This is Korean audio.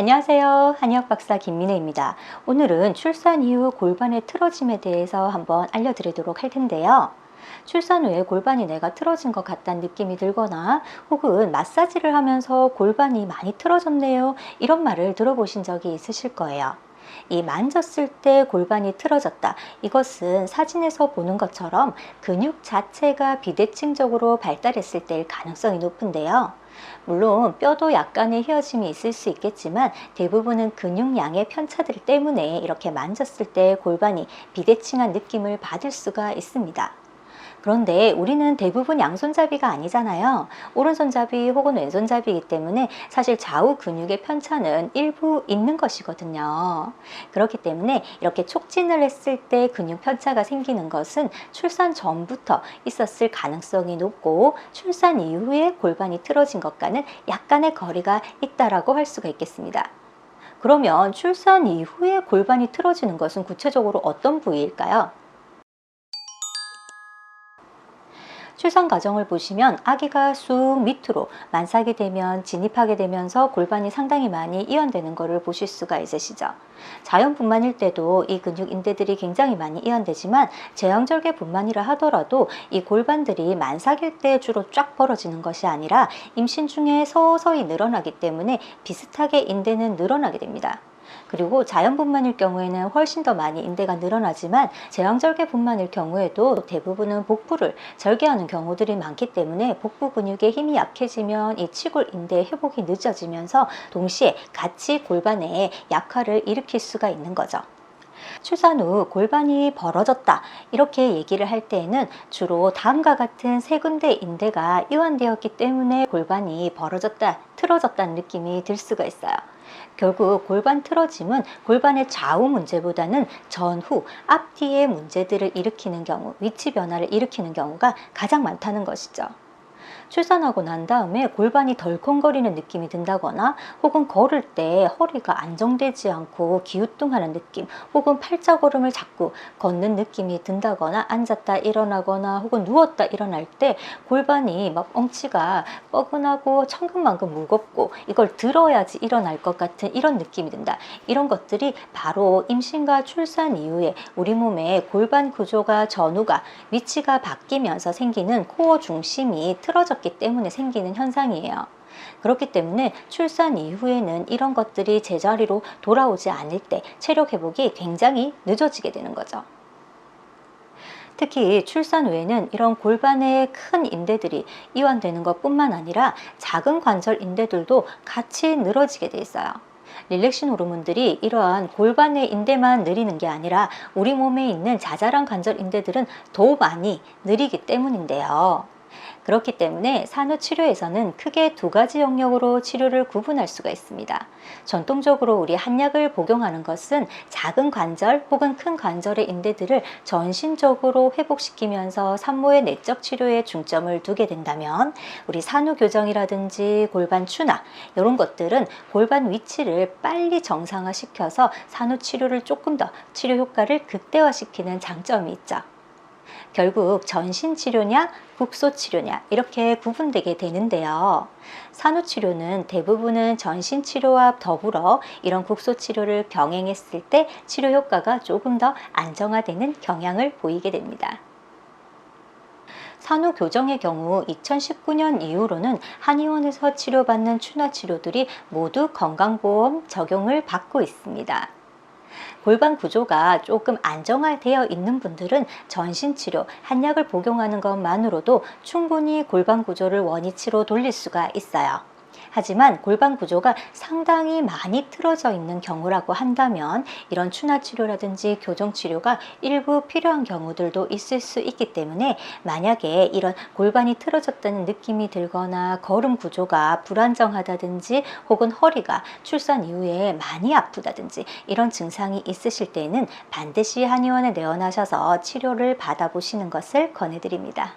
안녕하세요. 한의학 박사 김민혜입니다. 오늘은 출산 이후 골반의 틀어짐에 대해서 한번 알려드리도록 할 텐데요. 출산 후에 골반이 내가 틀어진 것 같다는 느낌이 들거나 혹은 마사지를 하면서 골반이 많이 틀어졌네요. 이런 말을 들어보신 적이 있으실 거예요. 이 만졌을 때 골반이 틀어졌다. 이것은 사진에서 보는 것처럼 근육 자체가 비대칭적으로 발달했을 때일 가능성이 높은데요. 물론 뼈도 약간의 휘어짐이 있을 수 있겠지만 대부분은 근육량의 편차들 때문에 이렇게 만졌을 때 골반이 비대칭한 느낌을 받을 수가 있습니다. 그런데 우리는 대부분 양손잡이가 아니잖아요. 오른손잡이 혹은 왼손잡이이기 때문에 사실 좌우 근육의 편차는 일부 있는 것이거든요. 그렇기 때문에 이렇게 촉진을 했을 때 근육 편차가 생기는 것은 출산 전부터 있었을 가능성이 높고 출산 이후에 골반이 틀어진 것과는 약간의 거리가 있다라고 할 수가 있겠습니다. 그러면 출산 이후에 골반이 틀어지는 것은 구체적으로 어떤 부위일까요? 출산 과정을 보시면 아기가 쑥 밑으로 만삭이 되면 진입하게 되면서 골반이 상당히 많이 이완되는 것을 보실 수가 있으시죠. 자연분만일 때도 이 근육인대들이 굉장히 많이 이완되지만 제왕절개분만이라 하더라도 이 골반들이 만삭일 때 주로 쫙 벌어지는 것이 아니라 임신 중에 서서히 늘어나기 때문에 비슷하게 인대는 늘어나게 됩니다. 그리고 자연분만일 경우에는 훨씬 더 많이 인대가 늘어나지만 제왕절개분만일 경우에도 대부분은 복부를 절개하는 경우들이 많기 때문에 복부 근육의 힘이 약해지면 이 치골 인대의 회복이 늦어지면서 동시에 같이 골반에 약화를 일으킬 수가 있는 거죠. 출산 후 골반이 벌어졌다 이렇게 얘기를 할 때에는 주로 다음과 같은 세 군데 인대가 이완되었기 때문에 골반이 벌어졌다 틀어졌다는 느낌이 들 수가 있어요. 결국 골반 틀어짐은 골반의 좌우 문제보다는 전후 앞뒤의 문제들을 일으키는 경우 위치 변화를 일으키는 경우가 가장 많다는 것이죠. 출산하고 난 다음에 골반이 덜컹거리는 느낌이 든다거나 혹은 걸을 때 허리가 안정되지 않고 기우뚱하는 느낌 혹은 팔자걸음을 자꾸 걷는 느낌이 든다거나 앉았다 일어나거나 혹은 누웠다 일어날 때 골반이 막 엉치가 뻐근하고 천근만근 무겁고 이걸 들어야지 일어날 것 같은 이런 느낌이 든다. 이런 것들이 바로 임신과 출산 이후에 우리 몸의 골반 구조가 전후가 위치가 바뀌면서 생기는 코어 중심이 틀어졌기 때문에 생기는 현상이에요. 그렇기 때문에 출산 이후에는 이런 것들이 제자리로 돌아오지 않을 때 체력 회복이 굉장히 늦어지게 되는 거죠. 특히 출산 후에는 이런 골반의 큰 인대들이 이완되는 것뿐만 아니라 작은 관절 인대들도 같이 늘어지게 돼 있어요. 릴렉신 호르몬들이 이러한 골반의 인대만 느리는 게 아니라 우리 몸에 있는 자잘한 관절 인대들은 더 많이 느리기 때문인데요. 그렇기 때문에 산후치료에서는 크게 두 가지 영역으로 치료를 구분할 수가 있습니다. 전통적으로 우리 한약을 복용하는 것은 작은 관절 혹은 큰 관절의 인대들을 전신적으로 회복시키면서 산모의 내적 치료에 중점을 두게 된다면 우리 산후교정이라든지 골반 추나 이런 것들은 골반 위치를 빨리 정상화시켜서 산후치료를 조금 더 치료 효과를 극대화시키는 장점이 있죠. 결국 전신치료냐 국소치료냐 이렇게 구분되게 되는데요. 산후치료는 대부분은 전신치료와 더불어 이런 국소치료를 병행했을 때 치료 효과가 조금 더 안정화되는 경향을 보이게 됩니다. 산후교정의 경우 2019년 이후로는 한의원에서 치료받는 추나치료들이 모두 건강보험 적용을 받고 있습니다. 골반 구조가 조금 안정화되어 있는 분들은 전신치료, 한약을 복용하는 것만으로도 충분히 골반 구조를 원위치로 돌릴 수가 있어요. 하지만 골반 구조가 상당히 많이 틀어져 있는 경우라고 한다면 이런 추나치료라든지 교정치료가 일부 필요한 경우들도 있을 수 있기 때문에 만약에 이런 골반이 틀어졌다는 느낌이 들거나 걸음 구조가 불안정하다든지 혹은 허리가 출산 이후에 많이 아프다든지 이런 증상이 있으실 때는 반드시 한의원에 내원하셔서 치료를 받아보시는 것을 권해드립니다.